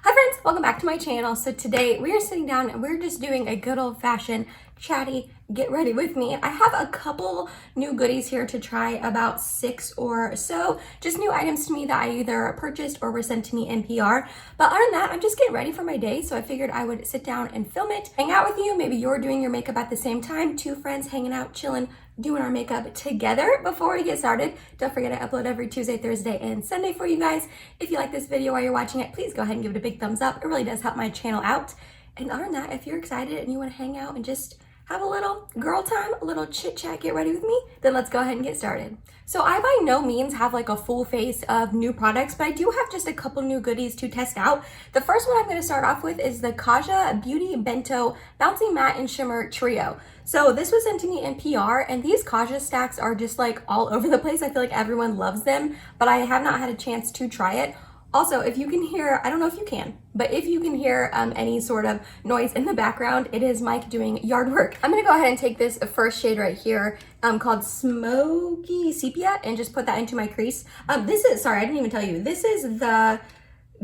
Hi friends, welcome back to my channel. So today we are sitting down and we're just doing a good old-fashioned chatty get ready with me. I have a couple new goodies here to try, about 6 or so, just new items to me that I either purchased or were sent to me in PR. But other than that, I'm just getting ready for my day, so I figured I would sit down and film it, hang out with you. Maybe you're doing your makeup at the same time, two friends hanging out, chilling, doing our makeup together. Before we get started, don't forget I upload every Tuesday, Thursday, and Sunday for you guys. If you like this video while you're watching it, please go ahead and give it a big thumbs up. It really does help my channel out. And other than that, if you're excited and you want to hang out and just have a little girl time, a little chit chat, get ready with me, then let's go ahead and get started. So I by no means have like a full face of new products, but I do have just a couple new goodies to test out. The first one I'm going to start off with is the Kaja Beauty Bento Bouncy Matte and Shimmer Trio. So this was sent to me in PR, and these Kaja stacks are just like all over the place. I feel like everyone loves them, but I have not had a chance to try it. Also, if you can hear, I don't know if you can, but if you can hear any sort of noise in the background, it is Mike doing yard work. I'm gonna go ahead and take this first shade right here called Smoky Sepia and just put that into my crease. This is, sorry, I didn't even tell you, this is the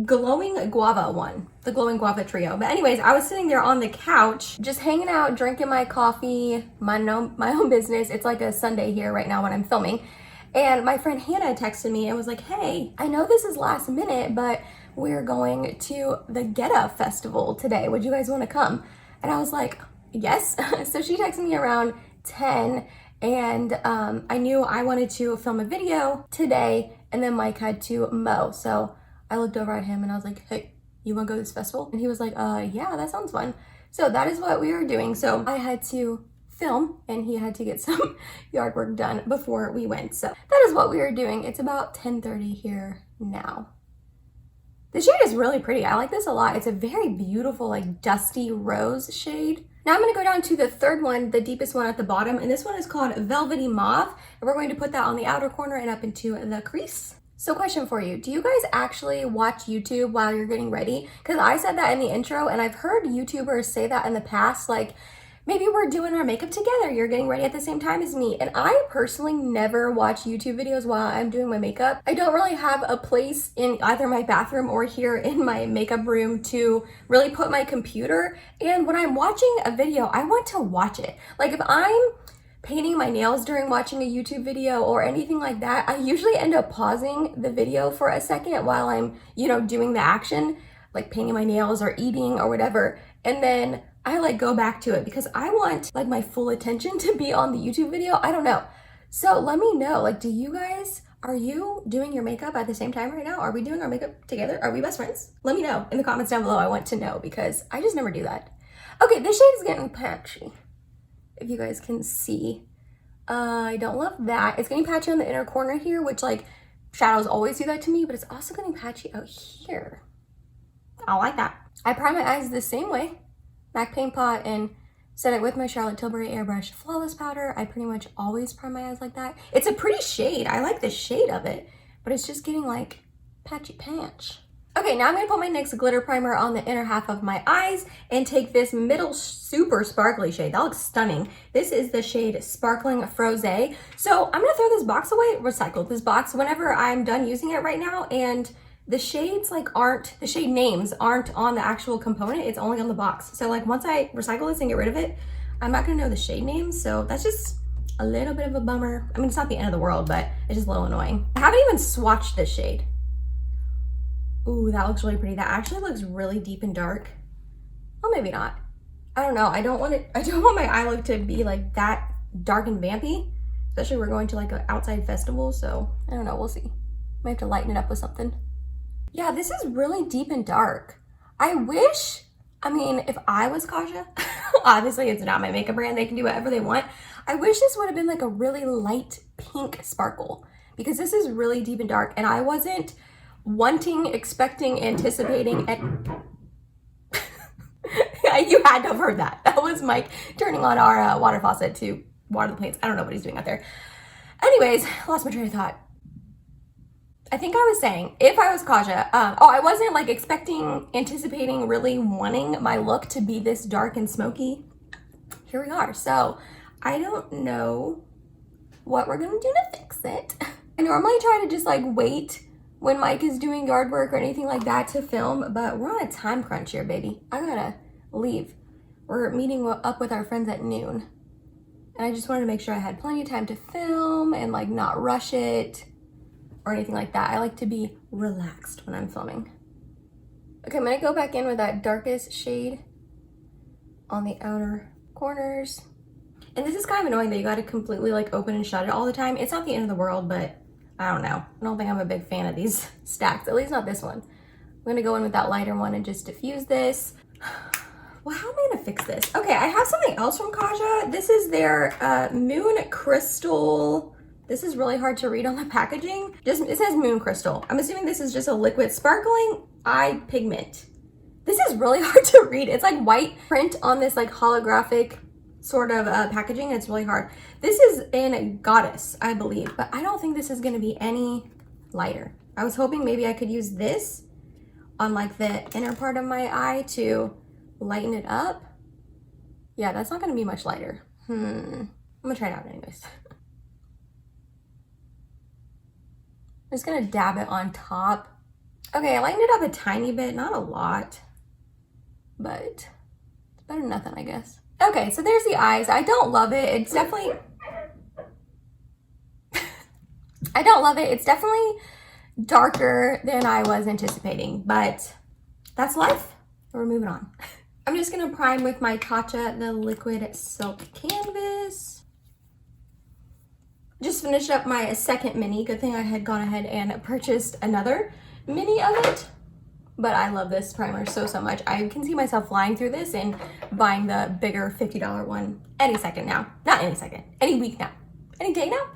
Glowing Guava one, the Glowing Guava Trio. But anyways, I was sitting there on the couch, just hanging out, drinking my coffee, my own business. It's like a Sunday here right now when I'm filming. And my friend Hannah texted me and was like, hey, I know this is last minute, but we're going to the Geta Festival today. Would you guys want to come? And I was like, yes. So she texted me around 10, and I knew I wanted to film a video today, and then Mike had to mow. So I looked over at him and I was like, hey, you want to go to this festival? And he was like, yeah, that sounds fun. So that is what we were doing. So I had to film and he had to get some yard work done before we went. So that is what we were doing. It's about 10:30 here now. The shade is really pretty. I like this a lot. It's a very beautiful, like dusty rose shade. Now I'm going to go down to the third one, the deepest one at the bottom, and this one is called Velvety Mauve, and we're going to put that on the outer corner and up into the crease. So question for you, do you guys actually watch YouTube while you're getting ready? Because I said that in the intro, and I've heard YouTubers say that in the past, like, maybe we're doing our makeup together, you're getting ready at the same time as me. And I personally never watch YouTube videos while I'm doing my makeup. I don't really have a place in either my bathroom or here in my makeup room to really put my computer. And when I'm watching a video, I want to watch it. Like if I'm painting my nails during watching a YouTube video or anything like that, I usually end up pausing the video for a second while I'm, doing the action, like painting my nails or eating or whatever. And then I like go back to it because I want like my full attention to be on the YouTube video. I don't know. So let me know, like, are you doing your makeup at the same time right now? Are we doing our makeup together? Are we best friends? Let me know in the comments down below. I want to know because I just never do that. Okay, this shade is getting patchy. If you guys can see, I don't love that. It's getting patchy on the inner corner here, which like shadows always do that to me, but it's also getting patchy out here. I like that. I prime my eyes the same way. MAC Paint Pot, and set it with my Charlotte Tilbury Airbrush Flawless Powder. I pretty much always prime my eyes like that. It's a pretty shade. I like the shade of it, but it's just getting like patchy patch. Okay, now I'm gonna put my NYX glitter primer on the inner half of my eyes and take this middle super sparkly shade. That looks stunning. This is the shade Sparkling Frosé. So I'm gonna throw this box away, recycle this box whenever I'm done using it right now, and the shades the shade names aren't on the actual component, it's only on the box. So like once I recycle this and get rid of it, I'm not gonna know the shade names. So that's just a little bit of a bummer. I mean, it's not the end of the world, but it's just a little annoying. I haven't even swatched this shade. Ooh, that looks really pretty. That actually looks really deep and dark. Oh, maybe not. I don't know. I don't want my eye look to be like that dark and vampy, especially we're going to like an outside festival. So I don't know, we'll see. Might have to lighten it up with something. Yeah, this is really deep and dark. I mean, if I was Kaja, obviously it's not my makeup brand, they can do whatever they want. I wish this would have been like a really light pink sparkle because this is really deep and dark and I wasn't wanting, expecting, anticipating, and you had to have heard that. That was Mike turning on our water faucet to water the plants. I don't know what he's doing out there. Anyways, lost my train of thought. I think I was saying, if I was Kaja, I wasn't like expecting, anticipating, really wanting my look to be this dark and smoky. Here we are. So I don't know what we're gonna do to fix it. I normally try to just like wait when Mike is doing yard work or anything like that to film, but we're on a time crunch here, baby. I gotta leave. We're meeting up with our friends at noon. And I just wanted to make sure I had plenty of time to film and like not rush it or anything like that. I like to be relaxed when I'm filming. Okay, I'm gonna go back in with that darkest shade on the outer corners. And this is kind of annoying that you gotta completely like open and shut it all the time. It's not the end of the world, but I don't know. I don't think I'm a big fan of these stacks, at least not this one. I'm gonna go in with that lighter one and just diffuse this. Well, how am I gonna fix this? Okay, I have something else from Kaja. This is their Moon Crystal. This is really hard to read on the packaging. It says Moon Crystal. I'm assuming this is just a liquid sparkling eye pigment. This is really hard to read. It's like white print on this like holographic sort of packaging. It's really hard. This is in Goddess, I believe, but I don't think this is gonna be any lighter. I was hoping maybe I could use this on like the inner part of my eye to lighten it up. Yeah, that's not gonna be much lighter. I'm gonna try it out anyways. I'm just gonna dab it on top. Okay, I lightened it up a tiny bit, not a lot, but it's better than nothing, I guess. Okay, so there's the eyes. I don't love it. It's definitely, I don't love it. It's definitely darker than I was anticipating, but that's life. We're moving on. I'm just gonna prime with my Tatcha, the liquid silk canvas. Just finished up my second mini. Good thing I had gone ahead and purchased another mini of it. But I love this primer so much. I can see myself flying through this and buying the bigger $50 one any second now. Not any second, any week now, any day now.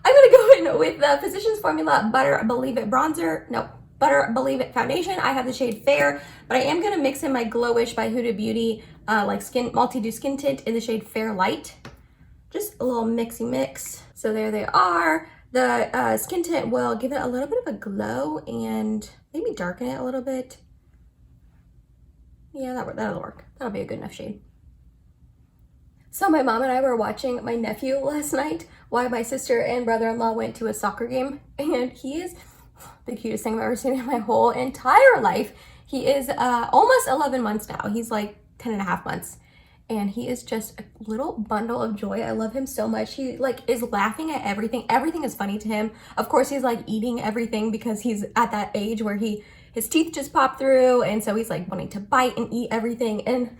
I'm gonna go in with the Physicians Formula Butter Believe It Bronzer. No, Butter Believe It Foundation. I have the shade Fair, but I am gonna mix in my Glowish by Huda Beauty like multi-do skin tint in the shade Fair Light. Just a little mixy mix. So there they are. The skin tint will give it a little bit of a glow and maybe darken it a little bit. Yeah, that'll work. That'll be a good enough shade. So my mom and I were watching my nephew last night while my sister and brother-in-law went to a soccer game, and he is the cutest thing I've ever seen in my whole entire life. He is almost 11 months now. He's like 10 and a half months. And he is just a little bundle of joy. I love him so much. He like is laughing at everything. Everything is funny to him. Of course, he's like eating everything because he's at that age where his teeth just pop through. And so he's like wanting to bite and eat everything. And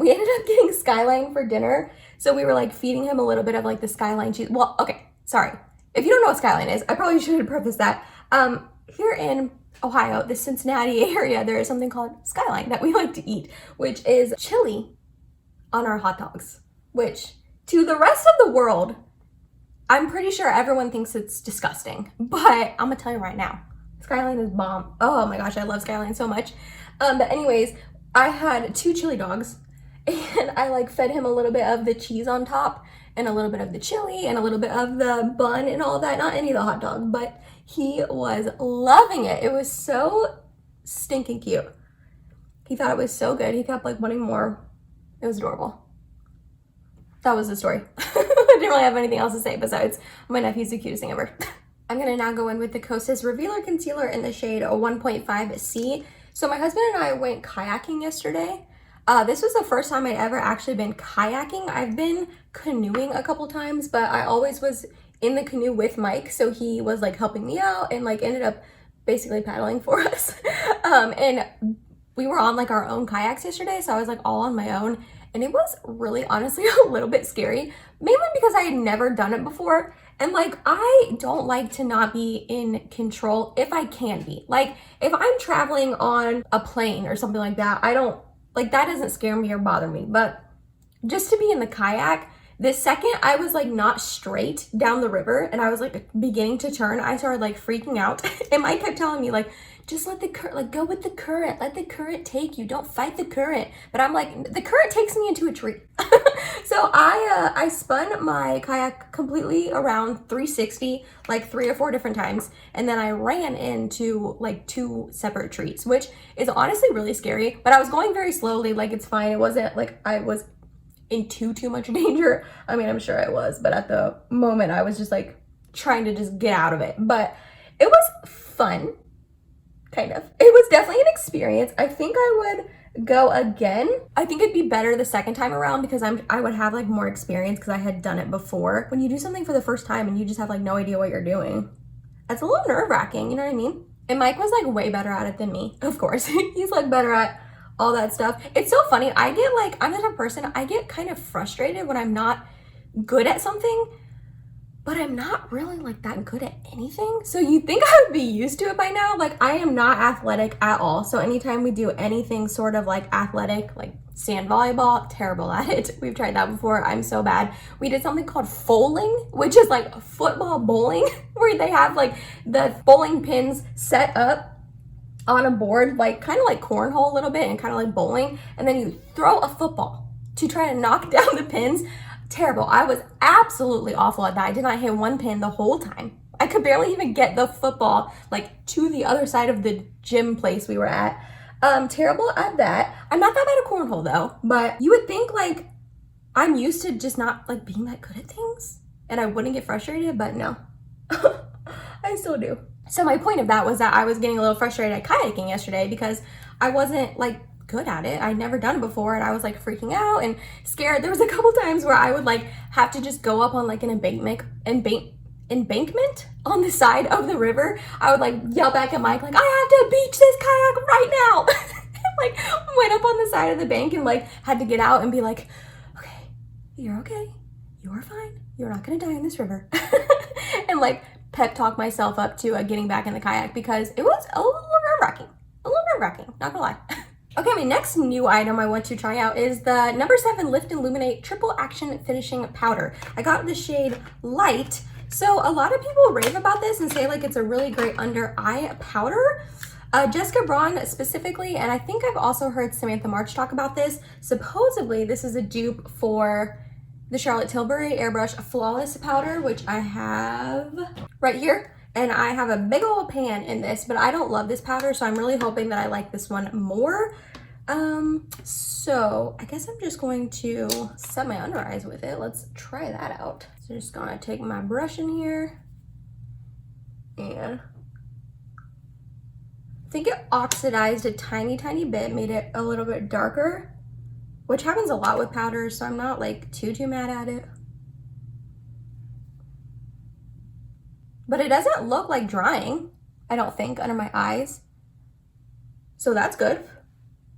we ended up getting Skyline for dinner. So we were like feeding him a little bit of like the Skyline cheese. Well, okay, sorry. If you don't know what Skyline is, I probably should have prefaced that. Here in Ohio, the Cincinnati area, there is something called Skyline that we like to eat, which is chili on our hot dogs, which to the rest of the world, I'm pretty sure everyone thinks it's disgusting, but I'm gonna tell you right now, Skyline is bomb. Oh my gosh, I love Skyline so much. But anyways, I had 2 chili dogs and I like fed him a little bit of the cheese on top and a little bit of the chili and a little bit of the bun and all that. Not any of the hot dog, but he was loving it. It was so stinking cute. He thought it was so good. He kept like wanting more. It was adorable. That was the story. I didn't really have anything else to say besides my nephew's the cutest thing ever. I'm gonna now go in with the Kosas Revealer Concealer in the shade 1.5C. So my husband and I went kayaking yesterday. This was the first time I'd ever actually been kayaking. I've been canoeing a couple times, but I always was in the canoe with Mike. So he was like helping me out and like ended up basically paddling for us. And we were on like our own kayaks yesterday, so I was like all on my own, and it was really honestly a little bit scary, mainly because I had never done it before, and like I don't like to not be in control if I can be. Like if I'm traveling on a plane or something like that, I don't like that doesn't scare me or bother me, but just to be in the kayak, the second I was like not straight down the river and I was like beginning to turn, I started like freaking out. And Mike kept telling me like, just let the current, like go with the current, let the current take you, don't fight the current. But I'm like, the current takes me into a tree. So I spun my kayak completely around 360, like 3 or 4 different times. And then I ran into like 2 separate trees, which is honestly really scary, but I was going very slowly. Like it's fine. It wasn't like I was in too much danger. I mean, I'm sure I was, but at the moment I was just like trying to just get out of it. But it was fun. kind of. It was definitely an experience. I think I would go again. I think it'd be better the second time around because I would have like more experience because I had done it before. When you do something for the first time and you just have like no idea what you're doing, it's a little nerve-wracking, you know what I mean? And Mike was like way better at it than me, of course. He's like better at all that stuff. It's so funny. I'm the type of person, I get kind of frustrated when I'm not good at something, but I'm not really like that good at anything. So you'd think I would be used to it by now. Like I am not athletic at all. So anytime we do anything sort of like athletic, like sand volleyball, terrible at it. We've tried that before. I'm so bad. We did something called foaling, which is like football bowling, where they have like the bowling pins set up on a board, like kind of like cornhole a little bit and kind of like bowling. And then you throw a football to try to knock down the pins. Terrible. I was absolutely awful at that. I did not hit one pin the whole time. I could barely even get the football like to the other side of the gym place we were at. Terrible at that. I'm not that bad at cornhole though, but you would think like I'm used to just not like being that good at things and I wouldn't get frustrated, but no, I still do. So my point of that was that I was getting a little frustrated at kayaking yesterday because I wasn't like good at it. I'd never done it before and I was like freaking out and scared. There was a couple times where I would like have to just go up on like an embankment on the side of the river. I would like yell back at Mike like, I have to beach this kayak right now. Like went up on the side of the bank and like had to get out and be like, okay, you're okay. You're fine. You're not gonna die in this river. And like pep talk myself up to getting back in the kayak because it was a little nerve-wracking, not gonna lie. Okay, my next new item I want to try out is the number 7 Lift Illuminate Triple Action Finishing Powder. I got the shade Light. So a lot of people rave about this and say like it's a really great under eye powder. Jessica Braun specifically, and I think I've also heard Samantha March talk about this. Supposedly this is a dupe for the Charlotte Tilbury Airbrush Flawless Powder, which I have right here. And I have a big old pan in this, but I don't love this powder, so I'm really hoping that I like this one more. So I guess I'm just going to set my under eyes with it. Let's try that out. So just gonna take my brush in here and I think it oxidized a tiny bit, made it a little bit darker, which happens a lot with powders, so I'm not like too mad at it. But it doesn't look like drying, I don't think, under my eyes. So that's good.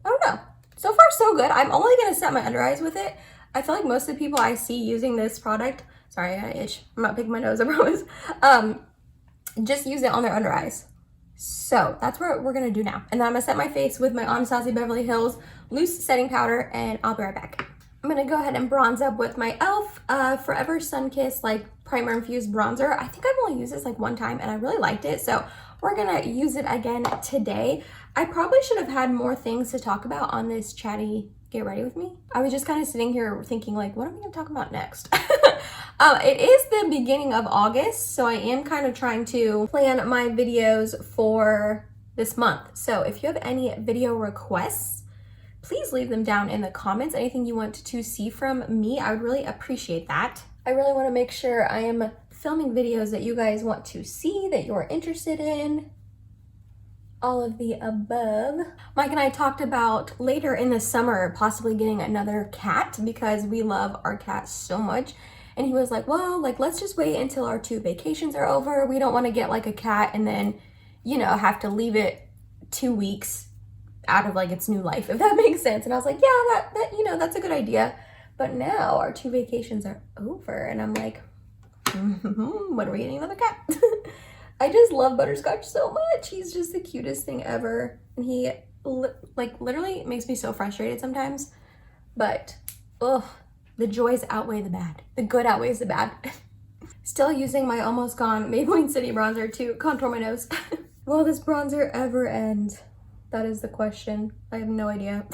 I don't know. So far, so good. I'm only gonna set my under eyes with it. I feel like most of the people I see using this product, sorry, I itch. I'm not picking my nose, I promise. Just use it on their under eyes. So that's what we're gonna do now. And then I'm gonna set my face with my Anastasia Beverly Hills loose setting powder and I'll be right back. I'm gonna go ahead and bronze up with my e.l.f. Forever Sun-Kissed like primer infused bronzer. I think I've only used this like one time and I really liked it. So we're gonna use it again today. I probably should have had more things to talk about on this Chatty Get Ready With Me. I was just kind of sitting here thinking like, what am I gonna talk about next? It is the beginning of August, so I am kind of trying to plan my videos for this month. So if you have any video requests, please leave them down in the comments. Anything you want to see from me, I would really appreciate that. I really want to make sure I am filming videos that you guys want to see, that you're interested in. All of the above. Mike and I talked about later in the summer possibly getting another cat because we love our cat so much. And he was like, well, like, let's just wait until our 2 vacations are over. We don't want to get like a cat and then, you know, have to leave it 2 weeks out of like its new life, if that makes sense. And I was like, yeah, that you know, that's a good idea. But now our 2 vacations are over and I'm like, when are we getting another cat? I just love Butterscotch so much. He's just the cutest thing ever. And he like literally makes me so frustrated sometimes, but the joys outweigh the bad. The good outweighs the bad. Still using my almost gone Maybelline City bronzer to contour my nose. Will this bronzer ever end? That is the question. I have no idea.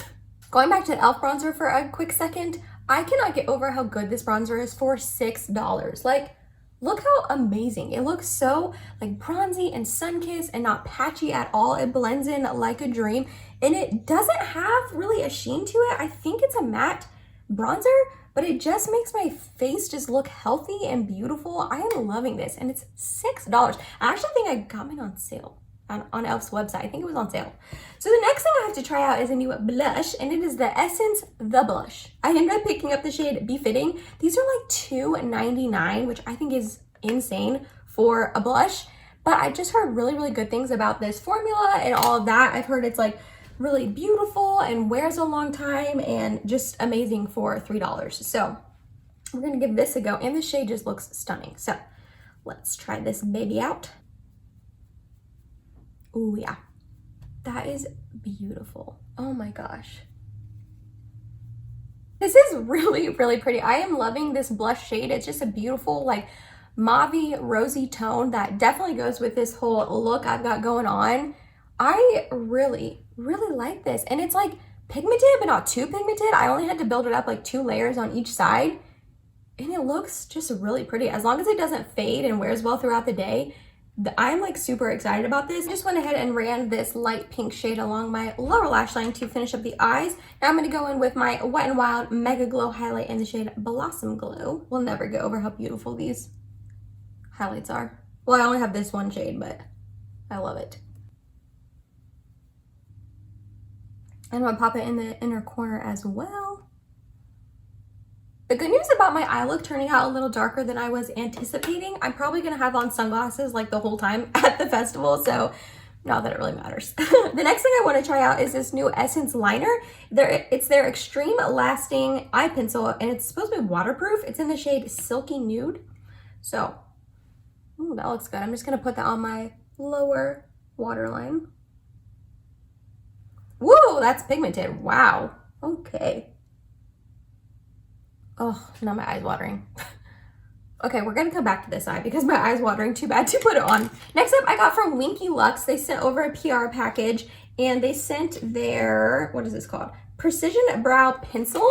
Going back to the e.l.f. bronzer for a quick second, I cannot get over how good this bronzer is for $6. Like, look how amazing. It looks so like bronzy and sun-kissed and not patchy at all. It blends in like a dream and it doesn't have really a sheen to it. I think it's a matte bronzer, but it just makes my face just look healthy and beautiful. I am loving this and it's $6. I actually think I got mine on sale. on Elf's website. I think it was on sale. So the next thing I have to try out is a new blush, and it is the Essence The Blush. I ended up picking up the shade Befitting. These are like $2.99, which I think is insane for a blush. But I just heard really, really good things about this formula and all of that. I've heard it's like really beautiful and wears a long time and just amazing for $3. So we're gonna give this a go, and the shade just looks stunning. So let's try this baby out. Oh yeah, that is beautiful. Oh my gosh. This is really, really pretty. I am loving this blush shade. It's just a beautiful, like, mauve-y, rosy tone that definitely goes with this whole look I've got going on. I really, really like this. And it's like pigmented, but not too pigmented. I only had to build it up like 2 layers on each side. And it looks just really pretty. As long as it doesn't fade and wears well throughout the day, I'm like super excited about this. I just went ahead and ran this light pink shade along my lower lash line to finish up the eyes. Now I'm gonna go in with my Wet n Wild Mega Glow highlight in the shade Blossom Glow. We'll never get over how beautiful these highlights are. Well, I only have this one shade, but I love it. And I'm gonna pop it in the inner corner as well. The good news about my eye look turning out a little darker than I was anticipating, I'm probably gonna have on sunglasses like the whole time at the festival, so not that it really matters. The next thing I wanna try out is this new Essence liner. It's their Extreme Lasting Eye Pencil, and it's supposed to be waterproof. It's in the shade Silky Nude. So, ooh, that looks good. I'm just gonna put that on my lower waterline. Whoa, that's pigmented. Wow. Okay. Oh, now my eye's watering. Okay, we're gonna come back to this eye because my eye's watering too bad to put it on. Next up, I got from Winky Lux. They sent over a PR package, and they sent their, what is this called? Precision Brow Pencil.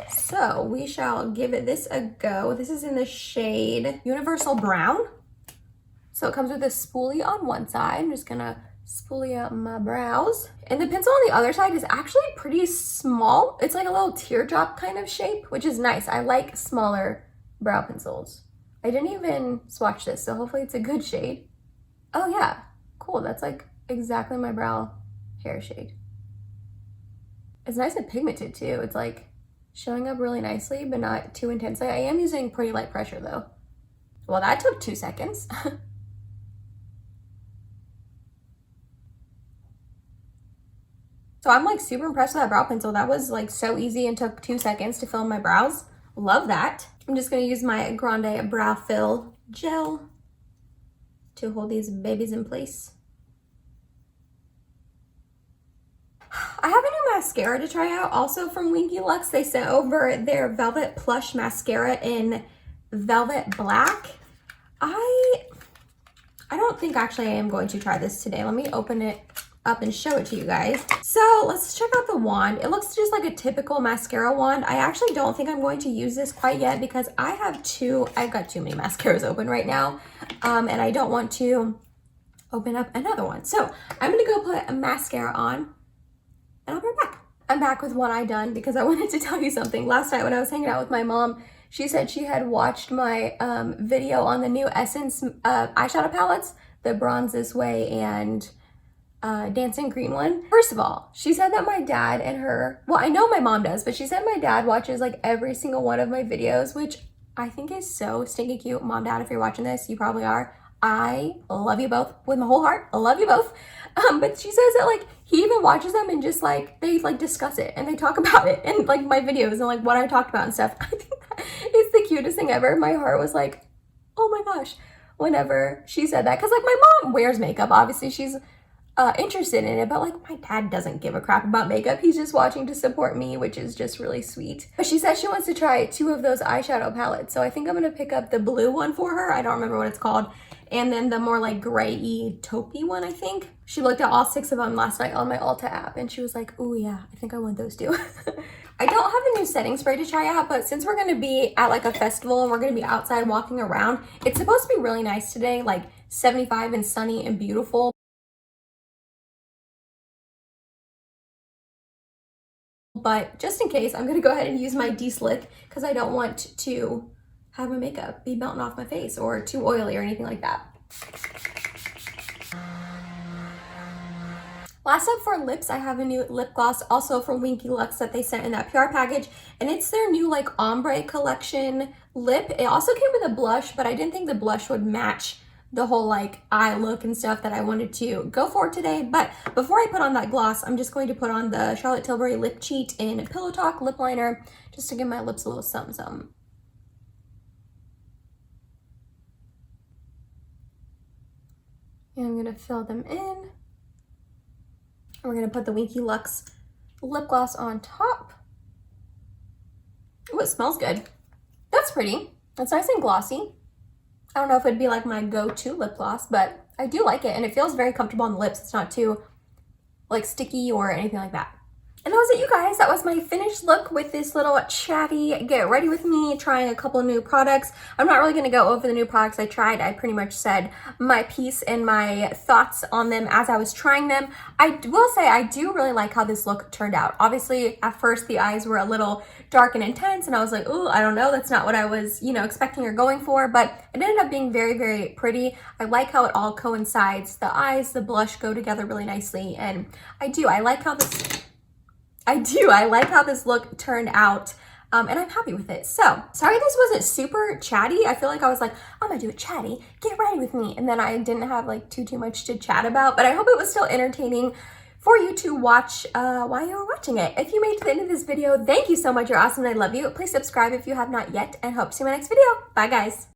So we shall give this a go. This is in the shade Universal Brown. So it comes with a spoolie on one side. I'm just gonna spoolie up my brows. And the pencil on the other side is actually pretty small. It's like a little teardrop kind of shape, which is nice. I like smaller brow pencils. I didn't even swatch this, so hopefully it's a good shade. Oh yeah, cool. That's like exactly my brow hair shade. It's nice and pigmented too. It's like showing up really nicely, but not too intensely. I am using pretty light pressure though. Well, that took 2 seconds. So I'm like super impressed with that brow pencil. That was like so easy and took 2 seconds to fill in my brows. Love that. I'm just gonna use my Grande Brow Fill Gel to hold these babies in place. I have a new mascara to try out, also from Winky Lux. They sent over their Velvet Plush Mascara in Velvet Black. I don't think actually I am going to try this today. Let me open it up and show it to you guys. So let's check out the wand. It looks just like a typical mascara wand. I actually don't think I'm going to use this quite yet because I've got too many mascaras open right now, and I don't want to open up another one. So I'm gonna go put a mascara on and I'll be right back. I'm back with one eye done because I wanted to tell you something. Last night when I was hanging out with my mom, she said she had watched my video on the new Essence eyeshadow palettes, the Bronze This Way and Dancing Green one. First of all, she said that my dad and her, well, I know my mom does, but she said my dad watches like every single one of my videos, which I think is so stinking cute. Mom, dad, if you're watching this, you probably are. I love you both with my whole heart. I love you both. But she says that like he even watches them and just like they like discuss it and they talk about it and like my videos and like what I talked about and stuff. I think that is the cutest thing ever. My heart was like, oh my gosh, whenever she said that. Cause like my mom wears makeup. Obviously she's interested in it, but like my dad doesn't give a crap about makeup. He's just watching to support me, which is just really sweet. But she says she wants to try 2 of those eyeshadow palettes. So I think I'm gonna pick up the blue one for her. I don't remember what it's called. And then the more like gray-y taupey one, I think. She looked at all 6 of them last night on my Ulta app and she was like, oh yeah, I think I want those too. I don't have a new setting spray to try out, but since we're gonna be at like a festival and we're gonna be outside walking around, it's supposed to be really nice today, like 75 and sunny and beautiful. But just in case, I'm gonna go ahead and use my de-slick because I don't want to have my makeup be melting off my face or too oily or anything like that. Last up for lips, I have a new lip gloss also from Winky Lux that they sent in that PR package, and it's their new like ombre collection lip. It also came with a blush, but I didn't think the blush would match the whole like eye look and stuff that I wanted to go for today. But before I put on that gloss, I'm just going to put on the Charlotte Tilbury Lip Cheat in Pillow Talk lip liner just to give my lips a little something something. And I'm gonna fill them in. We're gonna put the Winky Lux lip gloss on top. Oh, it smells good. That's pretty. It's nice and glossy. I don't know if it'd be like my go-to lip gloss, but I do like it, and it feels very comfortable on the lips. It's not too like sticky or anything like that. And that was it, you guys. That was my finished look with this little chatty get ready with me, trying a couple of new products. I'm not really going to go over the new products I tried. I pretty much said my piece and my thoughts on them as I was trying them. I will say I do really like how this look turned out. Obviously, at first the eyes were a little dark and intense, and I was like, ooh, I don't know. That's not what I was, expecting or going for, but it ended up being very, very pretty. I like how it all coincides. The eyes, the blush go together really nicely, and I like how this look turned out, and I'm happy with it. So, sorry this wasn't super chatty. I feel like I was like, I'm gonna do a chatty, get ready with me, and then I didn't have like too much to chat about, but I hope it was still entertaining for you to watch while you were watching it. If you made it to the end of this video, thank you so much. You're awesome and I love you. Please subscribe if you have not yet, and hope to see you in my next video. Bye, guys.